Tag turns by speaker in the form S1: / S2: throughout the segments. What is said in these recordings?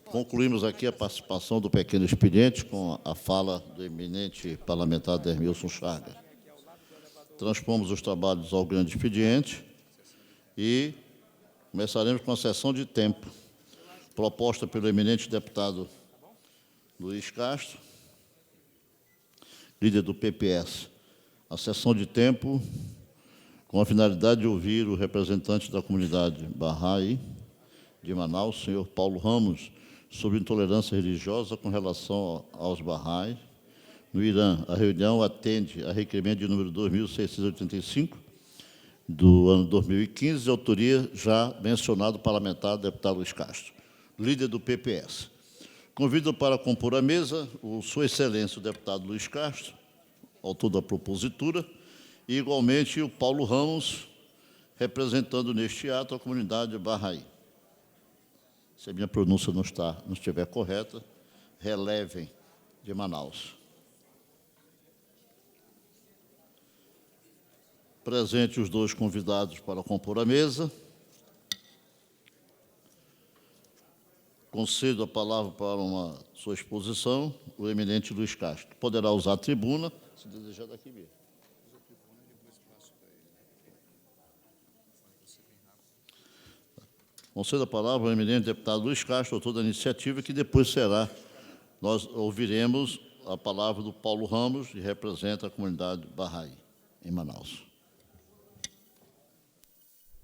S1: Concluímos aqui a participação do pequeno expediente com a fala do eminente parlamentar Dermilson Chaga. Transpomos os trabalhos ao grande expediente e começaremos com a sessão de tempo, proposta pelo eminente deputado Luiz Castro, líder do PPS. A sessão de tempo com a finalidade de ouvir o representante da comunidade Bahá'í de Manaus, senhor Paulo Ramos, sobre intolerância religiosa com relação aos Bahá'í no Irã. A reunião atende a requerimento de número 2685, do ano 2015, de autoria já mencionado parlamentar, deputado Luiz Castro, líder do PPS. Convido para compor a mesa Sua Excelência, o deputado Luiz Castro, autor da propositura, e, igualmente, o Paulo Ramos, representando neste ato a comunidade Bahá'í. Se a minha pronúncia não estiver correta, relevem, de Manaus. Presente os dois convidados para compor a mesa. Concedo a palavra para uma sua exposição, o eminente Luiz Castro. Poderá usar a tribuna, se desejar, daqui mesmo. Concedo a palavra ao eminente deputado Luiz Castro, autor da iniciativa, que depois nós ouviremos a palavra do Paulo Ramos, que representa a comunidade Bahá'í, em Manaus.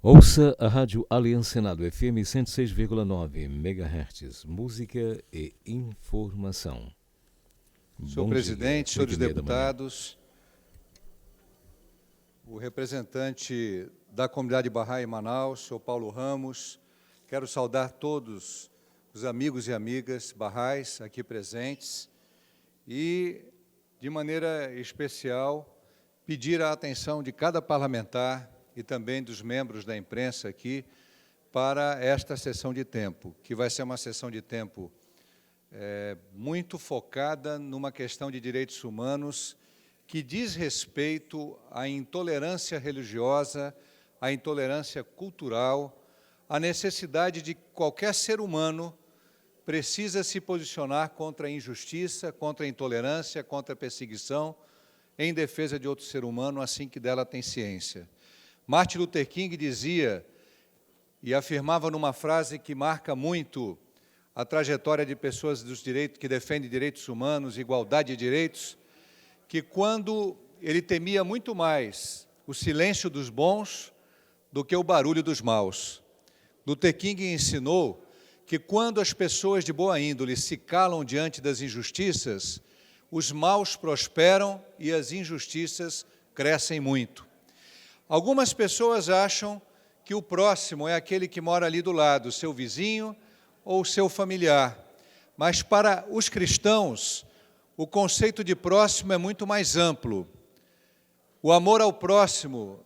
S2: Ouça a Rádio Aliança Senado FM 106,9 MHz, música e informação.
S3: Senhor presidente, senhores deputados, o representante da comunidade Bahá'í em Manaus, senhor Paulo Ramos, quero saudar todos os amigos e amigas Bahá'ís aqui presentes e, de maneira especial, pedir a atenção de cada parlamentar e também dos membros da imprensa aqui para esta sessão de tempo, que vai ser uma sessão de tempo muito focada numa questão de direitos humanos que diz respeito à intolerância religiosa, à intolerância cultural, à necessidade de qualquer ser humano precisa se posicionar contra a injustiça, contra a intolerância, contra a perseguição, em defesa de outro ser humano, assim que dela tem ciência. Martin Luther King dizia, e afirmava numa frase que marca muito a trajetória de pessoas dos direitos, que defendem direitos humanos, igualdade de direitos, que quando ele temia muito mais o silêncio dos bons do que o barulho dos maus. Luther King ensinou que quando as pessoas de boa índole se calam diante das injustiças, os maus prosperam e as injustiças crescem muito. Algumas pessoas acham que o próximo é aquele que mora ali do lado, seu vizinho ou seu familiar. Mas para os cristãos, o conceito de próximo é muito mais amplo. O amor ao próximo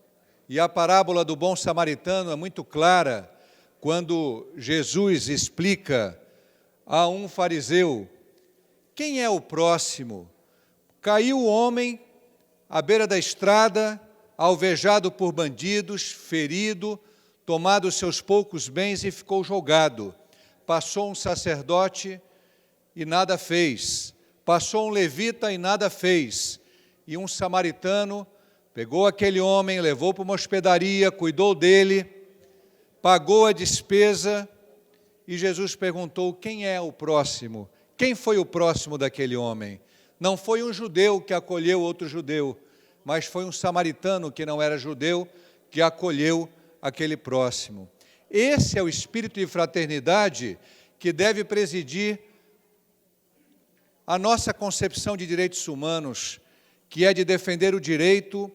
S3: e a parábola do bom samaritano é muito clara quando Jesus explica a um fariseu quem é o próximo. Caiu o homem à beira da estrada, alvejado por bandidos, ferido, tomado seus poucos bens e ficou jogado. Passou um sacerdote e nada fez. Passou um levita e nada fez. E um samaritano pegou aquele homem, levou para uma hospedaria, cuidou dele, pagou a despesa e Jesus perguntou: quem é o próximo? Quem foi o próximo daquele homem? Não foi um judeu que acolheu outro judeu, mas foi um samaritano que não era judeu, que acolheu aquele próximo. Esse é o espírito de fraternidade que deve presidir a nossa concepção de direitos humanos, que é de defender o direito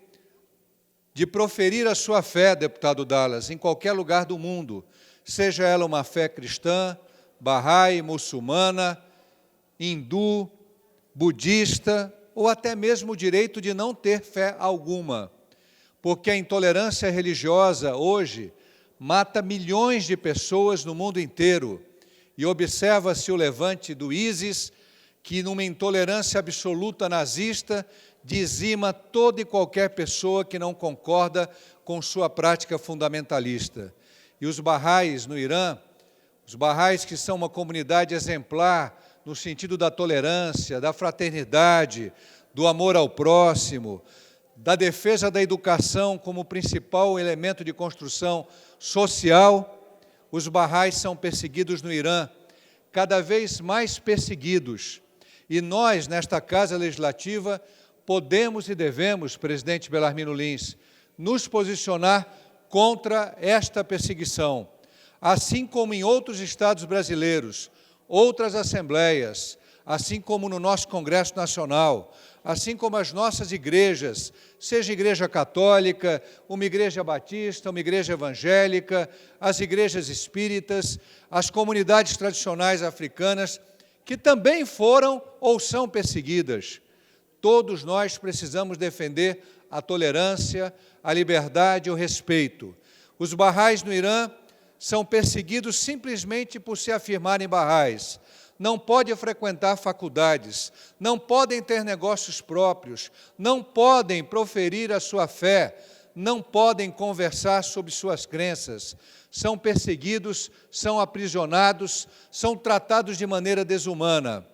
S3: de proferir a sua fé, deputado Dallas, em qualquer lugar do mundo, seja ela uma fé cristã, Bahá'í, muçulmana, hindu, budista, ou até mesmo o direito de não ter fé alguma, porque a intolerância religiosa hoje mata milhões de pessoas no mundo inteiro, e observa-se o levante do ISIS, que numa intolerância absoluta nazista, dizima toda e qualquer pessoa que não concorda com sua prática fundamentalista. E os Bahá'ís no Irã, Os Bahais, que são uma comunidade exemplar no sentido da tolerância, da fraternidade, do amor ao próximo, da defesa da educação como principal elemento de construção social, os Bahais são perseguidos no Irã, cada vez mais perseguidos. E nós, nesta Casa Legislativa, podemos e devemos, presidente Belarmino Lins, nos posicionar contra esta perseguição. Assim como em outros estados brasileiros, outras assembleias, assim como no nosso Congresso Nacional, assim como as nossas igrejas, seja igreja católica, uma igreja batista, uma igreja evangélica, as igrejas espíritas, as comunidades tradicionais africanas, que também foram ou são perseguidas. Todos nós precisamos defender a tolerância, a liberdade e o respeito. Os Bahais no Irã são perseguidos simplesmente por se afirmarem Bahais. Não podem frequentar faculdades, não podem ter negócios próprios, não podem proferir a sua fé, não podem conversar sobre suas crenças. São perseguidos, são aprisionados, são tratados de maneira desumana.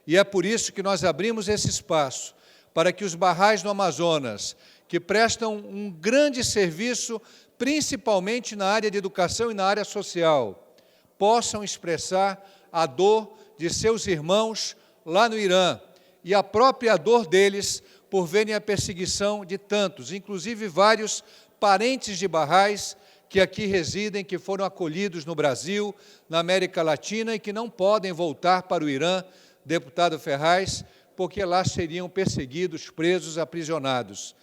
S3: E é por isso que nós abrimos esse espaço, para que os Bahais no Amazonas, que prestam um grande serviço, principalmente na área de educação e na área social, possam expressar a dor de seus irmãos lá no Irã e a própria dor deles por verem a perseguição de tantos, inclusive vários parentes de Bahais que aqui residem, que foram acolhidos no Brasil, na América Latina e que não podem voltar para o Irã, deputado Ferraz, porque lá seriam perseguidos, presos, aprisionados.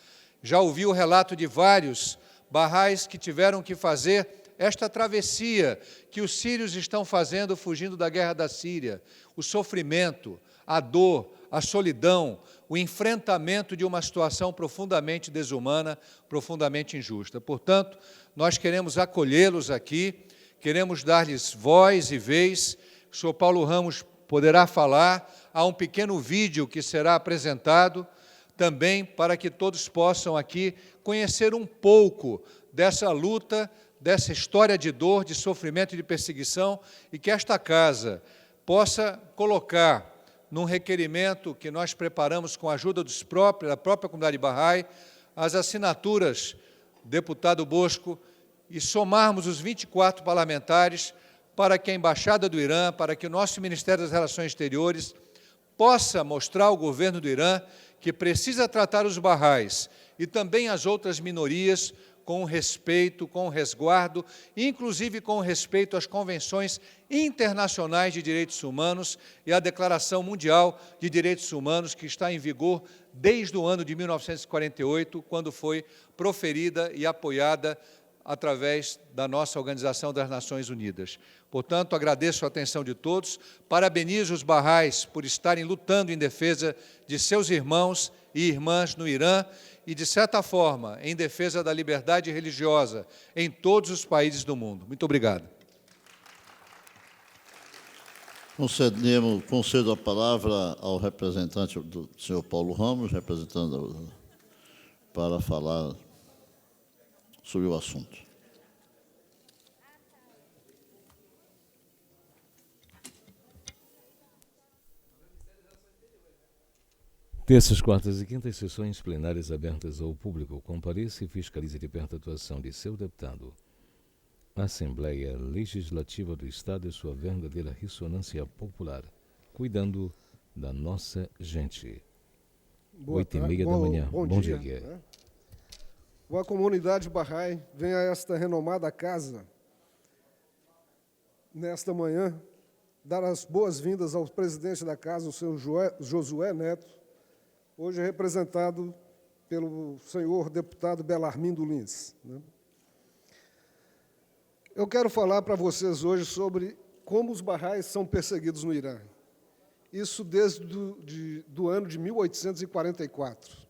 S3: Já ouvi o relato de vários Bahais que tiveram que fazer esta travessia que os sírios estão fazendo fugindo da guerra da Síria, o sofrimento, a dor, a solidão, o enfrentamento de uma situação profundamente desumana, profundamente injusta. Portanto, nós queremos acolhê-los aqui, queremos dar-lhes voz e vez. O senhor Paulo Ramos poderá falar, há um pequeno vídeo que será apresentado também para que todos possam aqui conhecer um pouco dessa luta, dessa história de dor, de sofrimento e de perseguição, e que esta casa possa colocar num requerimento que nós preparamos com a ajuda da própria comunidade Bahá'í, as assinaturas, deputado Bosco, e somarmos os 24 parlamentares para que a Embaixada do Irã, para que o nosso Ministério das Relações Exteriores possa mostrar ao governo do Irã que precisa tratar os Baha'ís e também as outras minorias com respeito, com resguardo, inclusive com respeito às convenções internacionais de direitos humanos e à Declaração Mundial de Direitos Humanos, que está em vigor desde o ano de 1948, quando foi proferida e apoiada através da nossa Organização das Nações Unidas. Portanto, agradeço a atenção de todos, parabenizo os Baha'ís por estarem lutando em defesa de seus irmãos e irmãs no Irã e, de certa forma, em defesa da liberdade religiosa em todos os países do mundo. Muito obrigado.
S1: Concedo a palavra ao representante do senhor Paulo Ramos, representando para falar sobre o assunto.
S2: Terças, quartas e quintas, sessões plenárias abertas ao público. Compareça e fiscalize de perto a atuação de seu deputado. Assembleia Legislativa do Estado e sua verdadeira ressonância popular, cuidando da nossa gente. 8h30 da manhã. Bom dia.
S4: Né? A comunidade Bahá'í vem a esta renomada casa, nesta manhã, dar as boas-vindas ao presidente da casa, o senhor Josué Neto, hoje representado pelo senhor deputado Belarmino Lins. Né? Eu quero falar para vocês hoje sobre como os Baha'ís são perseguidos no Irã. Isso desde do ano de 1844.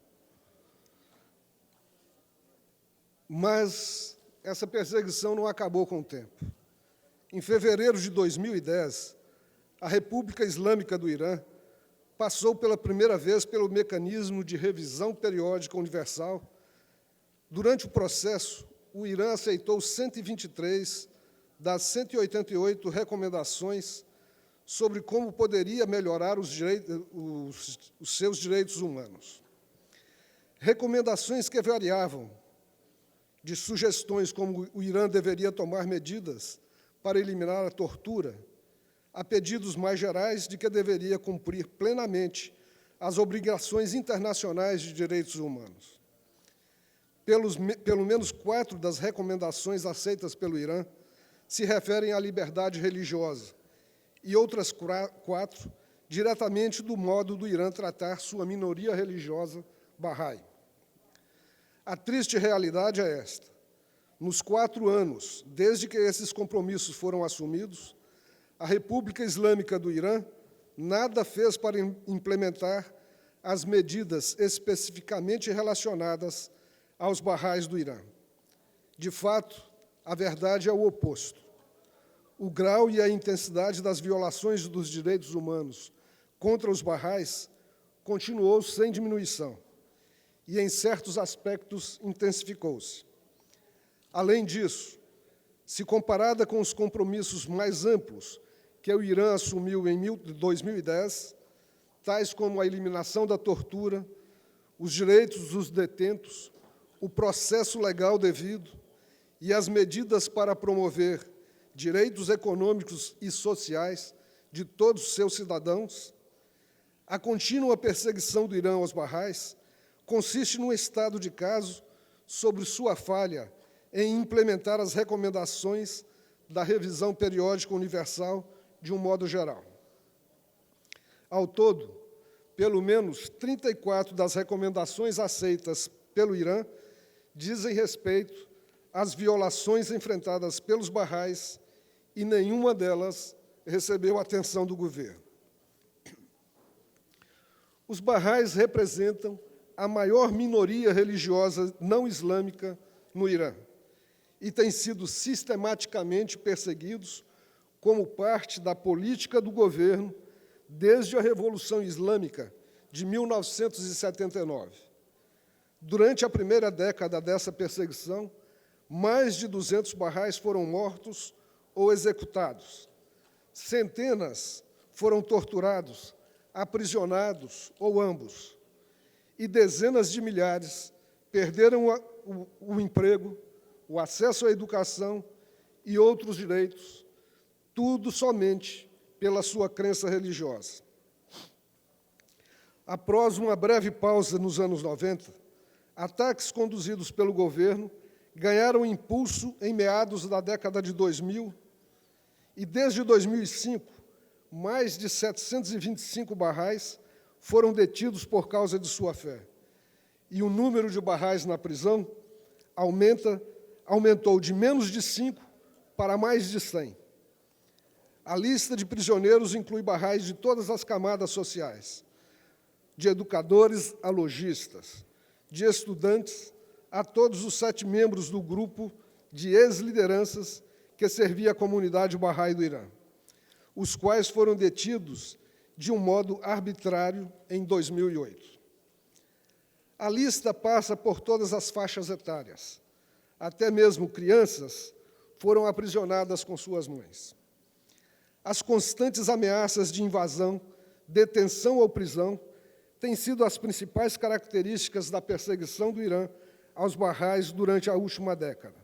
S4: Mas essa perseguição não acabou com o tempo. Em fevereiro de 2010, a República Islâmica do Irã passou pela primeira vez pelo mecanismo de revisão periódica universal. Durante o processo, o Irã aceitou 123 das 188 recomendações sobre como poderia melhorar os seus direitos humanos. Recomendações que variavam de sugestões como o Irã deveria tomar medidas para eliminar a tortura, a pedidos mais gerais de que deveria cumprir plenamente as obrigações internacionais de direitos humanos. Pelo menos 4 das recomendações aceitas pelo Irã se referem à liberdade religiosa e outras 4 diretamente do modo do Irã tratar sua minoria religiosa Bahá'í. A triste realidade é esta. Nos 4 anos, desde que esses compromissos foram assumidos, a República Islâmica do Irã nada fez para implementar as medidas especificamente relacionadas aos Bahá'ís do Irã. De fato, a verdade é o oposto. O grau e a intensidade das violações dos direitos humanos contra os Bahá'ís continuou sem diminuição e, em certos aspectos, intensificou-se. Além disso, se comparada com os compromissos mais amplos que o Irã assumiu em 2010, tais como a eliminação da tortura, os direitos dos detentos, o processo legal devido e as medidas para promover direitos econômicos e sociais de todos os seus cidadãos, a contínua perseguição do Irã aos Bahá'ís consiste num estado de caso sobre sua falha em implementar as recomendações da revisão periódica universal de um modo geral. Ao todo, pelo menos 34 das recomendações aceitas pelo Irã dizem respeito às violações enfrentadas pelos Bahá'ís e nenhuma delas recebeu atenção do governo. Os Bahá'ís representam a maior minoria religiosa não islâmica no Irã e têm sido sistematicamente perseguidos como parte da política do governo desde a Revolução Islâmica de 1979. Durante a primeira década dessa perseguição, mais de 200 Bahá'ís foram mortos ou executados. Centenas foram torturados, aprisionados ou ambos. E dezenas de milhares perderam o emprego, o acesso à educação e outros direitos, tudo somente pela sua crença religiosa. Após uma breve pausa nos anos 90, ataques conduzidos pelo governo ganharam impulso em meados da década de 2000 e, desde 2005, mais de 725 Bahá'ís foram detidos por causa de sua fé. E o número de Bahá'ís na prisão aumentou de menos de 5 para mais de 100. A lista de prisioneiros inclui Bahá'ís de todas as camadas sociais, de educadores a lojistas, de estudantes a todos os 7 membros do grupo de ex-lideranças que servia a comunidade Bahá'í do Irã, os quais foram detidos de um modo arbitrário em 2008. A lista passa por todas as faixas etárias. Até mesmo crianças foram aprisionadas com suas mães. As constantes ameaças de invasão, detenção ou prisão têm sido as principais características da perseguição do Irã aos Bahá'ís durante a última década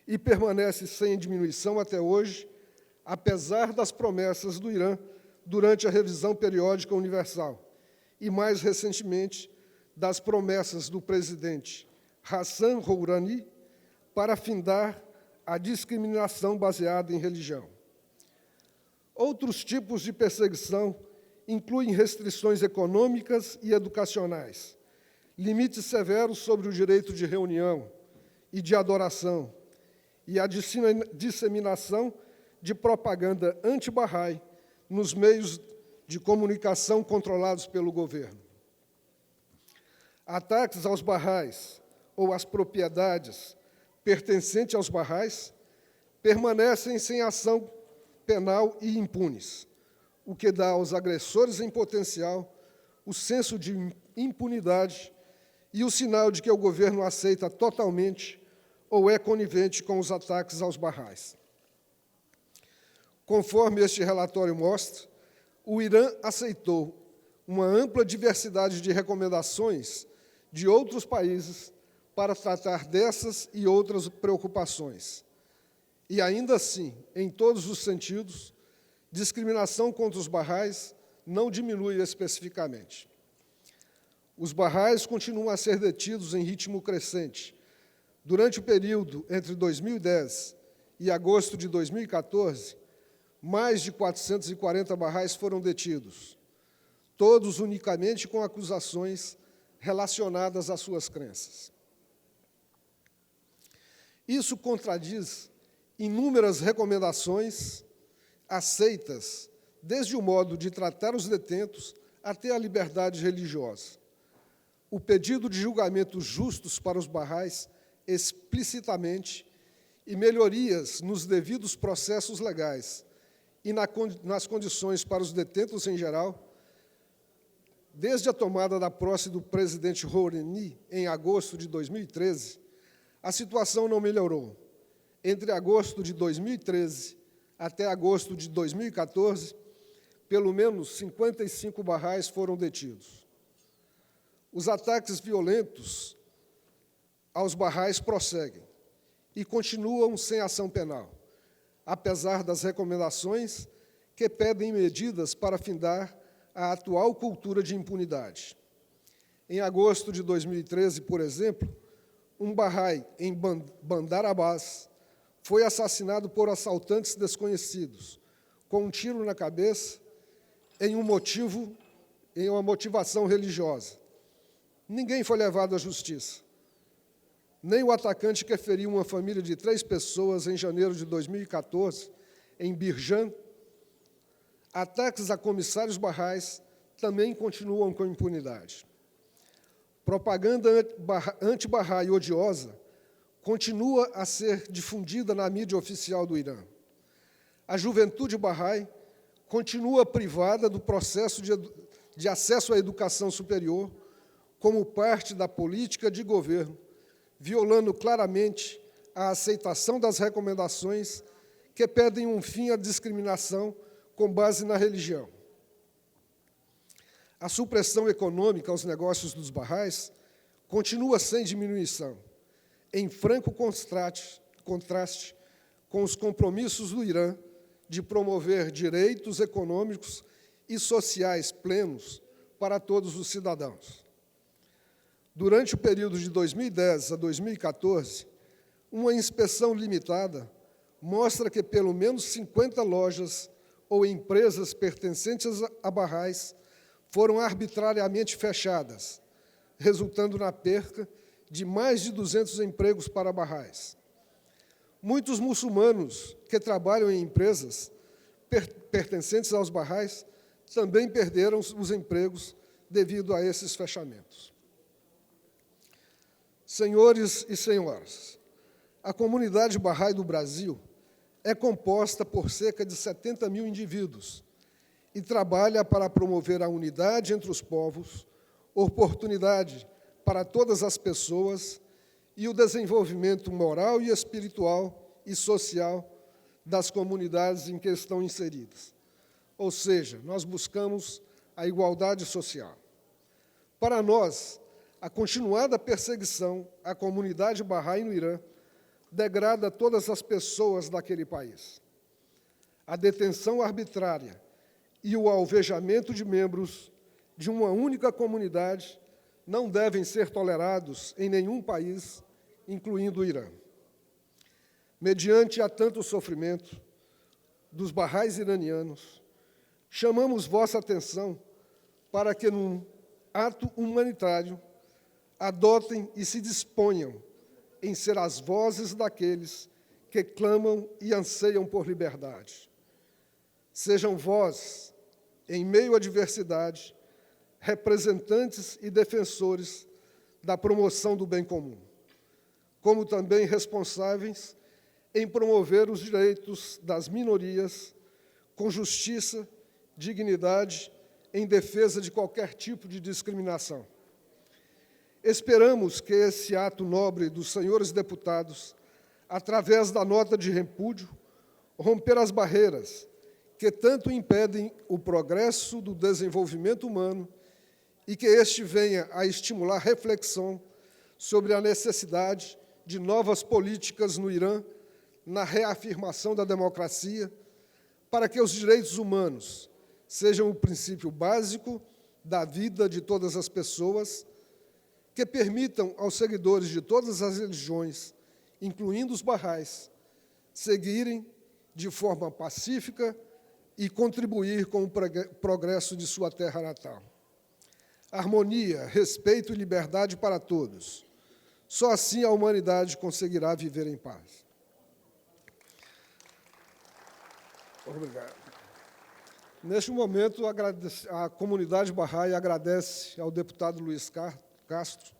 S4: e permanece sem diminuição até hoje, apesar das promessas do Irã durante a revisão periódica universal e, mais recentemente, das promessas do presidente Hassan Rouhani para findar a discriminação baseada em religião. Outros tipos de perseguição incluem restrições econômicas e educacionais, limites severos sobre o direito de reunião e de adoração e a disseminação de propaganda anti-Bahá'í nos meios de comunicação controlados pelo governo. Ataques aos Bahá'ís ou às propriedades pertencentes aos Bahá'ís permanecem sem ação penal e impunes, o que dá aos agressores em potencial o senso de impunidade e o sinal de que o governo aceita totalmente ou é conivente com os ataques aos Bahá'ís. Conforme este relatório mostra, o Irã aceitou uma ampla diversidade de recomendações de outros países para tratar dessas e outras preocupações. E, ainda assim, em todos os sentidos, discriminação contra os Baha'is não diminui especificamente. Os Baha'is continuam a ser detidos em ritmo crescente. Durante o período entre 2010 e agosto de 2014, mais de 440 Baha'is foram detidos, todos unicamente com acusações relacionadas às suas crenças. Isso contradiz inúmeras recomendações aceitas, desde o modo de tratar os detentos até a liberdade religiosa. O pedido de julgamentos justos para os Baha'is explicitamente e melhorias nos devidos processos legais e nas condições para os detentos em geral, desde a tomada da posse do presidente Rouhani em agosto de 2013, a situação não melhorou. Entre agosto de 2013 até agosto de 2014, pelo menos 55 Baha'is foram detidos. Os ataques violentos aos Baha'is prosseguem e continuam sem ação penal, apesar das recomendações que pedem medidas para findar a atual cultura de impunidade. Em agosto de 2013, por exemplo, um Baha'i em Bandar Abbas foi assassinado por assaltantes desconhecidos, com um tiro na cabeça, em uma motivação religiosa. Ninguém foi levado à justiça. Nem o atacante que feriu uma família de 3 pessoas em janeiro de 2014, em Birjan. Ataques a comissários Baha'is também continuam com impunidade. Propaganda anti-Baha'i odiosa continua a ser difundida na mídia oficial do Irã. A juventude Baha'i continua privada do processo de acesso à educação superior como parte da política de governo, violando claramente a aceitação das recomendações que pedem um fim à discriminação com base na religião. A supressão econômica aos negócios dos Baha'is continua sem diminuição, em franco contraste com os compromissos do Irã de promover direitos econômicos e sociais plenos para todos os cidadãos. Durante o período de 2010 a 2014, uma inspeção limitada mostra que pelo menos 50 lojas ou empresas pertencentes a Baha'is foram arbitrariamente fechadas, resultando na perca de mais de 200 empregos para Baha'is. Muitos muçulmanos que trabalham em empresas pertencentes aos Baha'is também perderam os empregos devido a esses fechamentos. Senhores e senhoras, a comunidade Baha'i do Brasil é composta por cerca de 70 mil indivíduos e trabalha para promover a unidade entre os povos, oportunidade para todas as pessoas e o desenvolvimento moral e espiritual e social das comunidades em que estão inseridas. Ou seja, nós buscamos a igualdade social. Para nós, a continuada perseguição à comunidade Baha'i no Irã degrada todas as pessoas daquele país. A detenção arbitrária e o alvejamento de membros de uma única comunidade não devem ser tolerados em nenhum país, incluindo o Irã. Mediante a tanto sofrimento dos Baha'is iranianos, chamamos vossa atenção para que, num ato humanitário, adotem e se disponham em ser as vozes daqueles que clamam e anseiam por liberdade. Sejam vós, em meio à diversidade, representantes e defensores da promoção do bem comum, como também responsáveis em promover os direitos das minorias com justiça, dignidade, em defesa de qualquer tipo de discriminação. Esperamos que esse ato nobre dos senhores deputados, através da nota de repúdio, romper as barreiras que tanto impedem o progresso do desenvolvimento humano e que este venha a estimular reflexão sobre a necessidade de novas políticas no Irã, na reafirmação da democracia, para que os direitos humanos sejam o princípio básico da vida de todas as pessoas, que permitam aos seguidores de todas as religiões, incluindo os barrais, seguirem de forma pacífica e contribuir com o progresso de sua terra natal. Harmonia, respeito e liberdade para todos. Só assim a humanidade conseguirá viver em paz. Obrigado. Neste momento, a comunidade Bahá'í agradece ao deputado Luiz Castro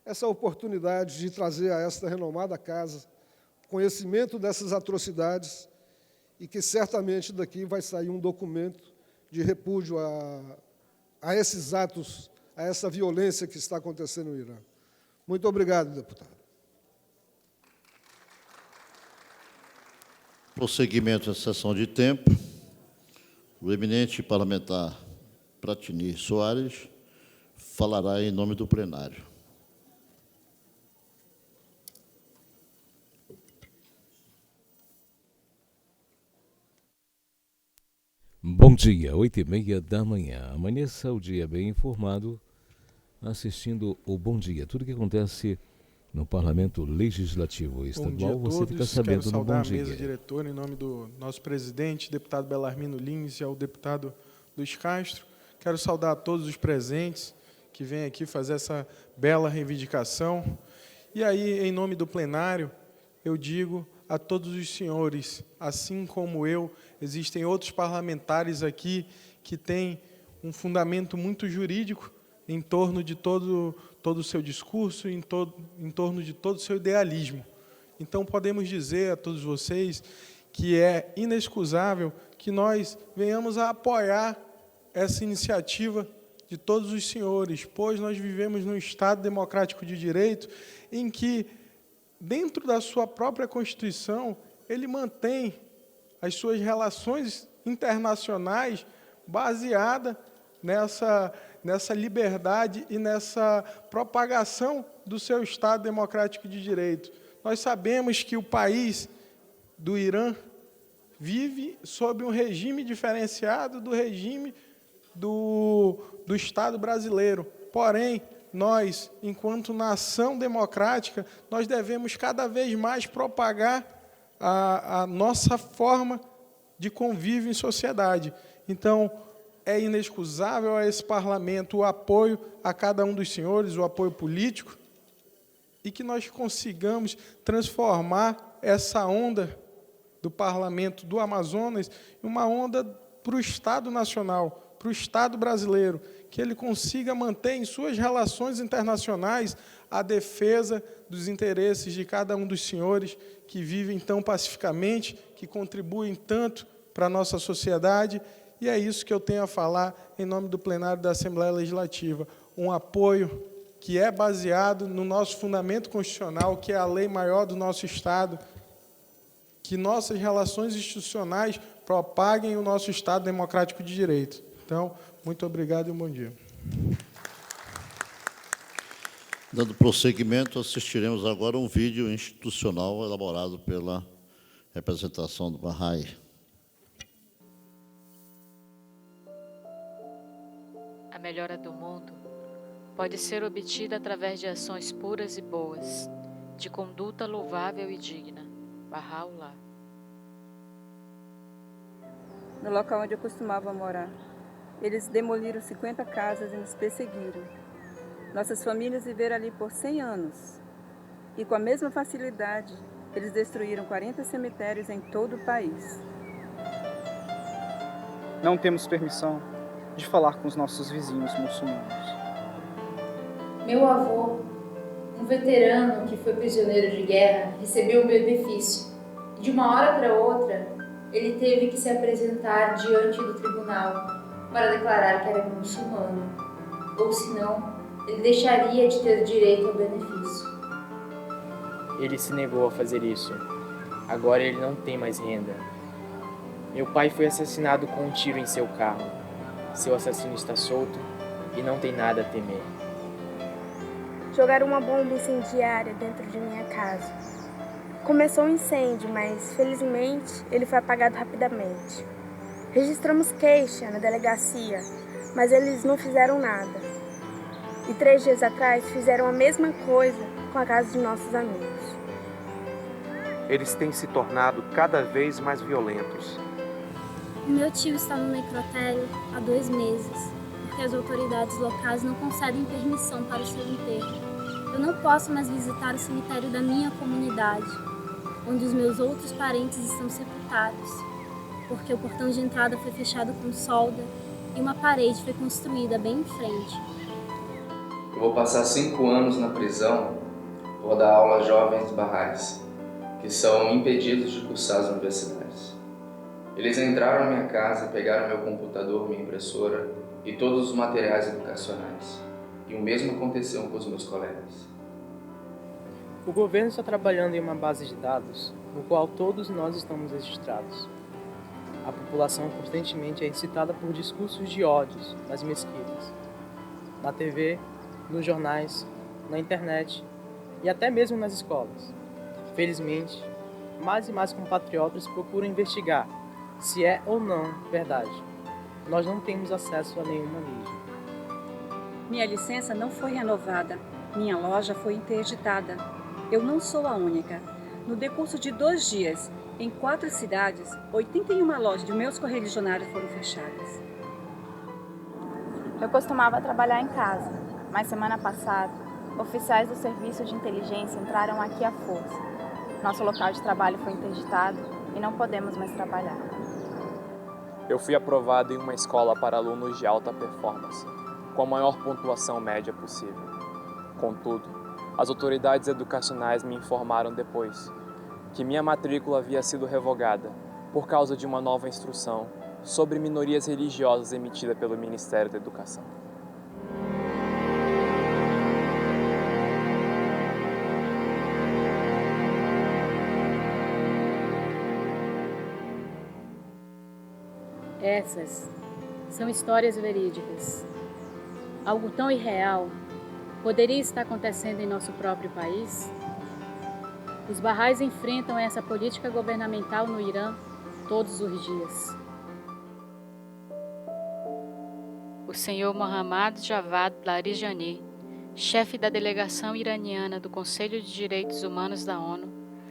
S4: essa oportunidade de trazer a esta renomada casa conhecimento dessas atrocidades e que certamente daqui vai sair um documento de repúdio a esses atos, a essa violência que está acontecendo no Irã. Muito obrigado, deputado.
S1: Prosseguimento da sessão de tempo, o eminente parlamentar Pratini Soares falará em nome do plenário.
S2: Bom dia, 8h30 da manhã. Amanheça o dia bem informado, assistindo o Bom Dia. Tudo o que acontece no Parlamento Legislativo Estadual, você fica sabendo no Bom Dia.
S5: Quero saudar a mesa diretora em nome do nosso presidente, deputado Belarmino Lins, e ao deputado Luiz Castro. Quero saudar a todos os presentes que vêm aqui fazer essa bela reivindicação. E aí, em nome do plenário, eu digo a todos os senhores, assim como eu, existem outros parlamentares aqui que têm um fundamento muito jurídico em torno de todo o seu discurso, em torno de todo o seu idealismo. Então, podemos dizer a todos vocês que é inexcusável que nós venhamos a apoiar essa iniciativa de todos os senhores, pois nós vivemos num Estado democrático de direito em que, dentro da sua própria Constituição, ele mantém as suas relações internacionais baseadas nessa liberdade e nessa propagação do seu Estado democrático de direito. Nós sabemos que o país do Irã vive sob um regime diferenciado do regime do Estado brasileiro. Porém, nós, enquanto nação democrática, nós devemos cada vez mais propagar a nossa forma de convívio em sociedade. Então, é inexcusável a esse parlamento o apoio a cada um dos senhores, o apoio político, e que nós consigamos transformar essa onda do parlamento do Amazonas em uma onda para o Estado nacional, para o Estado brasileiro, que ele consiga manter em suas relações internacionais a defesa dos interesses de cada um dos senhores que vivem tão pacificamente, que contribuem tanto para a nossa sociedade. E é isso que eu tenho a falar em nome do plenário da Assembleia Legislativa. Um apoio que é baseado no nosso fundamento constitucional, que é a lei maior do nosso Estado, que nossas relações institucionais propaguem o nosso Estado democrático de direito. Então, muito obrigado e um bom dia.
S1: Dando prosseguimento, assistiremos agora a um vídeo institucional elaborado pela representação do Bahá'í.
S6: A melhora do mundo pode ser obtida através de ações puras e boas, de conduta louvável e digna. Bahá'u'lláh.
S7: No local onde eu costumava morar, eles demoliram 50 casas e nos perseguiram. Nossas famílias viveram ali por 100 anos. E com a mesma facilidade, eles destruíram 40 cemitérios em todo o país.
S8: Não temos permissão de falar com os nossos vizinhos muçulmanos.
S9: Meu avô, um veterano que foi prisioneiro de guerra, recebeu um benefício. E de uma hora para outra, ele teve que se apresentar diante do tribunal para declarar que era muçulmano. Ou senão, ele deixaria de ter direito ao benefício.
S10: Ele se negou a fazer isso. Agora ele não tem mais renda. Meu pai foi assassinado com um tiro em seu carro. Seu assassino está solto e não tem nada a temer.
S11: Jogaram uma bomba incendiária dentro de minha casa. Começou um incêndio, mas felizmente ele foi apagado rapidamente. Registramos queixa na delegacia, mas eles não fizeram nada. E 3 dias atrás fizeram a mesma coisa com a casa de nossos amigos.
S12: Eles têm se tornado cada vez mais violentos.
S13: Meu tio está no necrotério há 2 meses, porque as autoridades locais não concedem permissão para o seu enterro. Eu não posso mais visitar o cemitério da minha comunidade, onde os meus outros parentes estão sepultados, porque o portão de entrada foi fechado com solda e uma parede foi construída bem em frente.
S14: Eu vou passar 5 anos na prisão, vou dar aula a jovens barrais, que são impedidos de cursar as universidades. Eles entraram na minha casa, pegaram meu computador, minha impressora e todos os materiais educacionais. E o mesmo aconteceu com os meus colegas.
S10: O governo está trabalhando em uma base de dados, no qual todos nós estamos registrados. A população constantemente é incitada por discursos de ódios nas mesquitas, na TV, nos jornais, na internet e até mesmo nas escolas. Felizmente, mais e mais compatriotas procuram investigar se é ou não verdade. Nós não temos acesso a nenhuma mídia.
S15: Minha licença não foi renovada. Minha loja foi interditada. Eu não sou a única. No decurso de 2 dias, em 4 cidades, 81 lojas de meus correligionários foram fechadas.
S16: Eu costumava trabalhar em casa, mas semana passada, oficiais do Serviço de Inteligência entraram aqui à força. Nosso local de trabalho foi interditado e não podemos mais trabalhar.
S17: Eu fui aprovado em uma escola para alunos de alta performance, com a maior pontuação média possível. Contudo, as autoridades educacionais me informaram depois que minha matrícula havia sido revogada por causa de uma nova instrução sobre minorias religiosas emitida pelo Ministério da Educação.
S6: Essas são histórias verídicas. Algo tão irreal poderia estar acontecendo em nosso próprio país? Os Bahais enfrentam essa política governamental no Irã todos os dias. O senhor Mohammad Javad Larijani, chefe da delegação iraniana do Conselho de Direitos Humanos da ONU,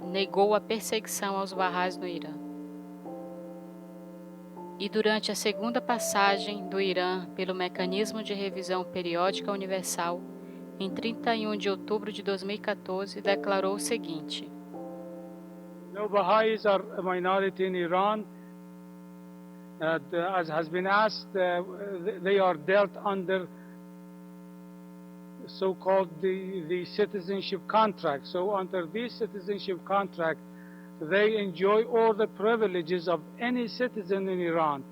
S6: negou a perseguição aos Bahais no Irã. E durante a segunda passagem do Irã pelo Mecanismo de Revisão Periódica Universal, em 31 de outubro de 2014, declarou o seguinte:
S18: No Baha'is are a minority in Iran. As has been asked, they are dealt under so-called the citizenship contract. So under this citizenship contract, they enjoy all the privileges of any citizen in Iran.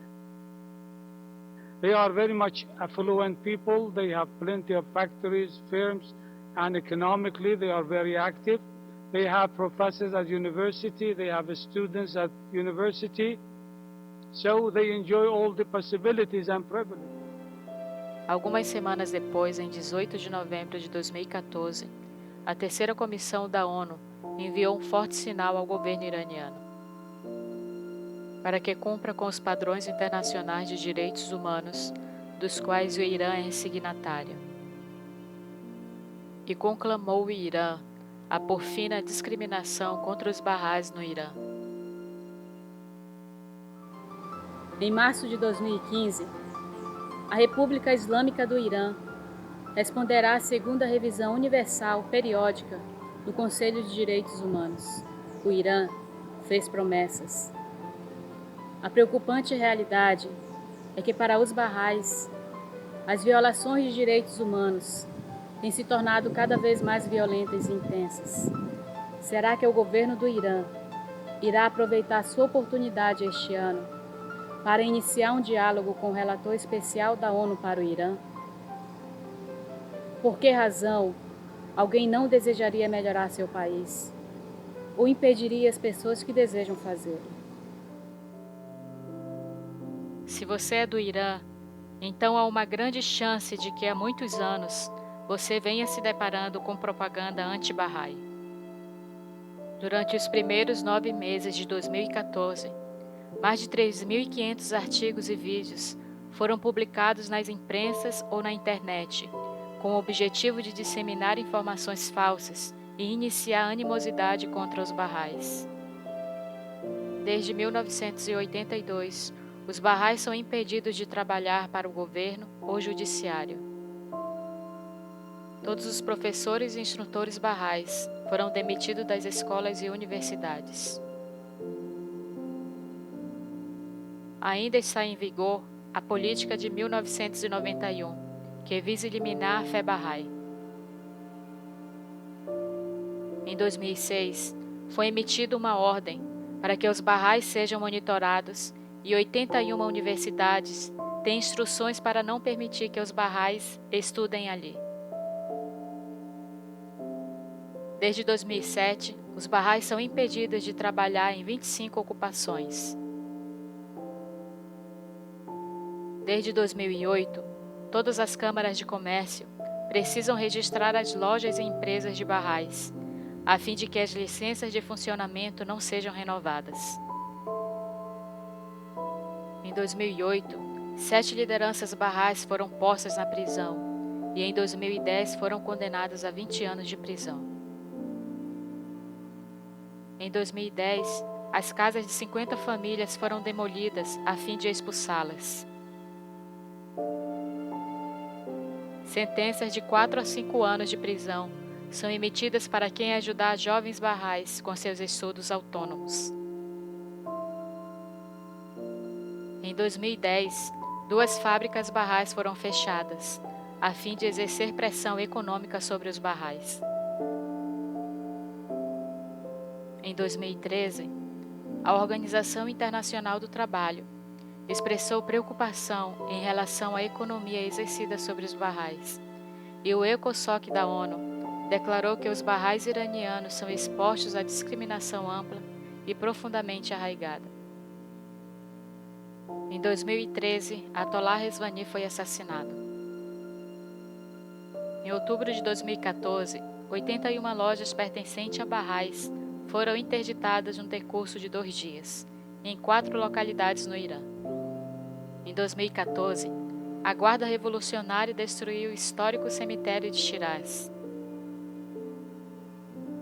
S18: They are very much affluent people. They have plenty of factories, firms, and economically they are very active. They have professors at university. They have students at university. So they enjoy all the possibilities and privileges.
S6: Algumas semanas depois, em 18 de novembro de 2014, a terceira comissão da ONU enviou um forte sinal ao governo iraniano para que cumpra com os padrões internacionais de direitos humanos, dos quais o Irã é signatário, e conclamou o Irã a pôr fim na discriminação contra os Bahais no Irã. Em março de 2015, a República Islâmica do Irã responderá à segunda revisão universal periódica do Conselho de Direitos Humanos. O Irã fez promessas. A preocupante realidade é que, para os Bahais, as violações de direitos humanos têm se tornado cada vez mais violentas e intensas. Será que o governo do Irã irá aproveitar sua oportunidade este ano para iniciar um diálogo com o relator especial da ONU para o Irã? Por que razão alguém não desejaria melhorar seu país ou impediria as pessoas que desejam fazê-lo? Se você é do Irã, então há uma grande chance de que há muitos anos você venha se deparando com propaganda anti-Bahá'í. Durante os primeiros 9 meses de 2014, mais de 3.500 artigos e vídeos foram publicados nas imprensas ou na internet, com o objetivo de disseminar informações falsas e iniciar animosidade contra os Bahá'ís. Desde 1982, os Bahá'ís são impedidos de trabalhar para o governo ou judiciário. Todos os professores e instrutores Bahá'ís foram demitidos das escolas e universidades. Ainda está em vigor a política de 1991, que visa eliminar a fé Bahá'í. Em 2006, foi emitida uma ordem para que os Bahá'ís sejam monitorados e 81 universidades têm instruções para não permitir que os Bahá'ís estudem ali. Desde 2007, os Bahá'ís são impedidos de trabalhar em 25 ocupações. Desde 2008, todas as câmaras de comércio precisam registrar as lojas e empresas de Bahá'ís, a fim de que as licenças de funcionamento não sejam renovadas. Em 2008, 7 lideranças Bahá'ís foram postas na prisão e em 2010 foram condenadas a 20 anos de prisão. Em 2010, as casas de 50 famílias foram demolidas a fim de expulsá-las. Sentenças de 4 a 5 anos de prisão são emitidas para quem ajudar jovens Bahá'ís com seus estudos autônomos. Em 2010, 2 fábricas Bahá'ís foram fechadas, a fim de exercer pressão econômica sobre os Bahá'ís. Em 2013, a Organização Internacional do Trabalho expressou preocupação em relação à economia exercida sobre os Bahá'ís, e o ECOSOC da ONU declarou que os Bahá'ís iranianos são expostos à discriminação ampla e profundamente arraigada. Em 2013, Ayatollah Rezvani foi assassinado. Em outubro de 2014, 81 lojas pertencentes a Bahá'ís foram interditadas no decurso de 2 dias, em 4 localidades no Irã. Em 2014, a Guarda Revolucionária destruiu o histórico cemitério de Shiraz.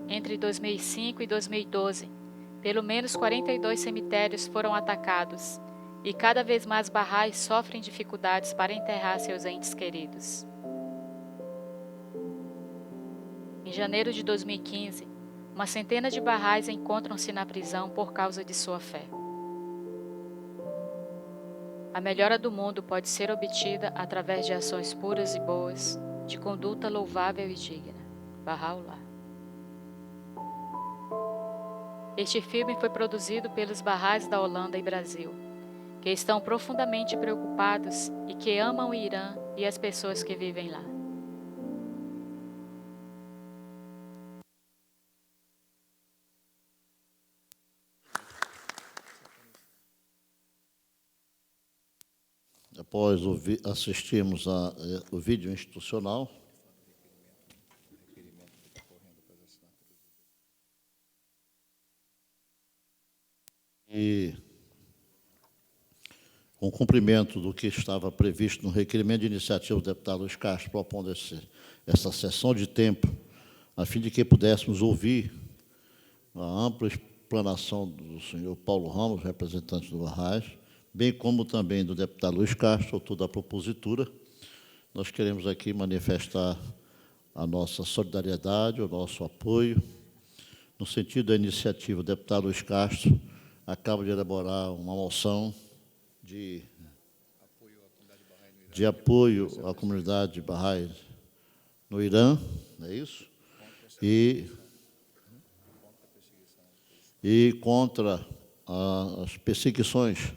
S6: Entre 2005 e 2012, pelo menos 42 cemitérios foram atacados e cada vez mais Bahá'ís sofrem dificuldades para enterrar seus entes queridos. Em janeiro de 2015, uma centena de Bahá'ís encontram-se na prisão por causa de sua fé. A melhora do mundo pode ser obtida através de ações puras e boas, de conduta louvável e digna. Bahá'u'lláh. Este filme foi produzido pelos Bahá'ís da Holanda e Brasil, que estão profundamente preocupados e que amam o Irã e as pessoas que vivem lá.
S1: Após assistirmos o vídeo institucional, e com cumprimento do que estava previsto no requerimento de iniciativa do deputado Luiz Castro, propondo essa sessão de tempo, a fim de que pudéssemos ouvir a ampla explanação do senhor Paulo Ramos, representante do Bahá'ís, bem como também do deputado Luiz Castro, autor da propositura. Nós queremos aqui manifestar a nossa solidariedade, o nosso apoio, no sentido da iniciativa. O deputado Luiz Castro acaba de elaborar uma moção de apoio à comunidade Bahá'í no Irã, não é isso? E contra as perseguições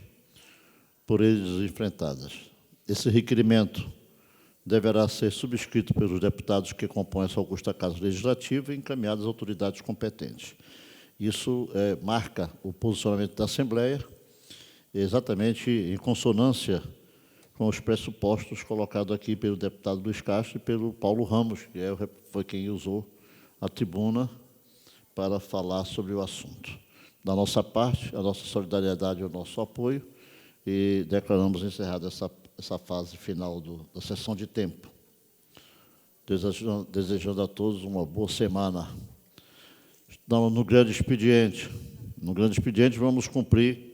S1: por eles enfrentadas. Esse requerimento deverá ser subscrito pelos deputados que compõem essa augusta Casa Legislativa e encaminhado às autoridades competentes. Isso marca o posicionamento da Assembleia exatamente em consonância com os pressupostos colocados aqui pelo deputado Luiz Castro e pelo Paulo Ramos, que foi quem usou a tribuna para falar sobre o assunto. Da nossa parte, a nossa solidariedade e o nosso apoio, e declaramos encerrada essa fase final da sessão de tempo. Desejando a todos uma boa semana. Estamos no grande expediente. No grande expediente, vamos cumprir.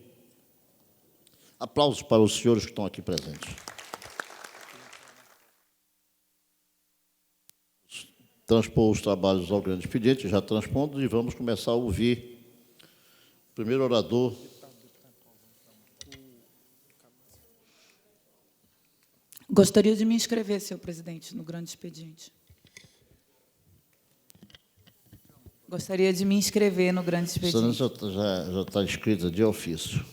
S1: Aplausos para os senhores que estão aqui presentes. Transpor os trabalhos ao grande expediente, já transpondo, e vamos começar a ouvir o primeiro orador.
S19: Gostaria de me inscrever, senhor presidente, no grande expediente. Gostaria de me inscrever no grande expediente.
S1: A senhora já está inscrita de ofício.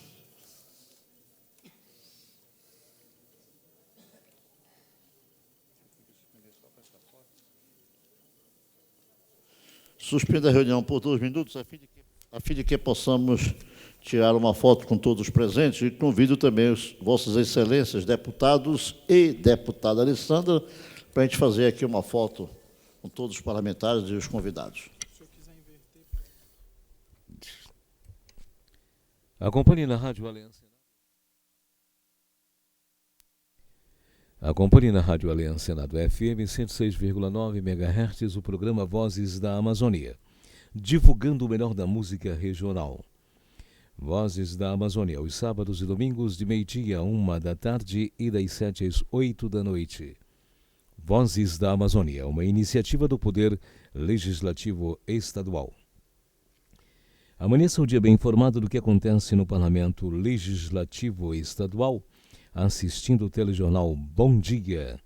S1: Suspenda a reunião por 2 minutos, a fim de que possamos tirar uma foto com todos os presentes, e convido também vossas excelências, deputados e deputada Alessandra, para a gente fazer aqui uma foto com todos os parlamentares e os convidados.
S2: Acompanhe na Rádio Aliança. Acompanhe na Rádio Aliança Senado FM 106,9 MHz o programa Vozes da Amazônia, divulgando o melhor da música regional. Vozes da Amazônia, aos sábados e domingos, de 12h a 13h e das 7 às 8 da noite. Vozes da Amazônia, uma iniciativa do Poder Legislativo Estadual. Amanheça o dia bem informado do que acontece no Parlamento Legislativo Estadual, assistindo o telejornal Bom Dia,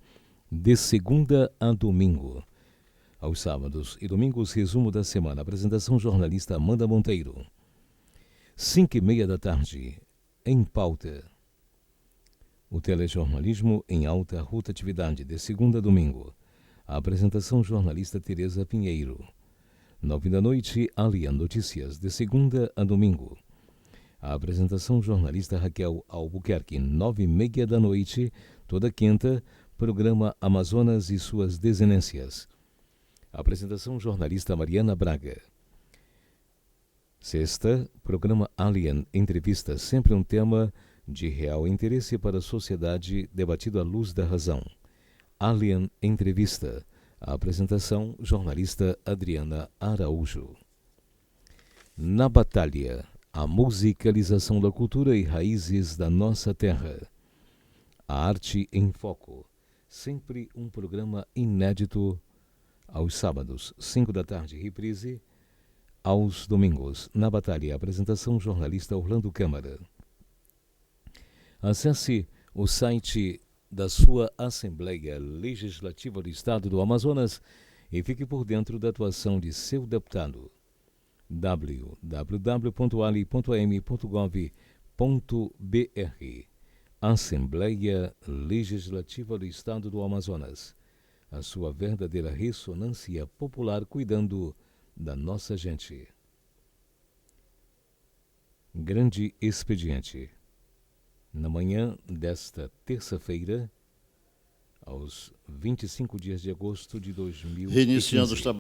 S2: de segunda a domingo. Aos sábados e domingos, resumo da semana. Apresentação jornalista Amanda Monteiro. 5h30 da tarde, em pauta. O telejornalismo em alta rotatividade, de segunda a domingo. A apresentação jornalista Tereza Pinheiro. 9 da noite, Alian Notícias, de segunda a domingo. A apresentação jornalista Raquel Albuquerque, 9h30 da noite, toda quinta, programa Amazonas e suas desinências. A apresentação jornalista Mariana Braga. Sexta, programa Alien Entrevista, sempre um tema de real interesse para a sociedade, debatido à luz da razão. Alien Entrevista. A apresentação, jornalista Adriana Araújo. Na Batalha, a musicalização da cultura e raízes da nossa terra. A arte em foco. Sempre um programa inédito aos sábados, 5 da tarde, reprise. Aos domingos, na Batalha, apresentação jornalista Orlando Câmara. Acesse o site da sua Assembleia Legislativa do Estado do Amazonas e fique por dentro da atuação de seu deputado. www.ali.am.gov.br Assembleia Legislativa do Estado do Amazonas. A sua verdadeira ressonância popular cuidando da nossa gente. Grande expediente. Na manhã desta terça-feira, aos 25 dias de agosto de 2015.
S1: Reiniciando os trabalhos.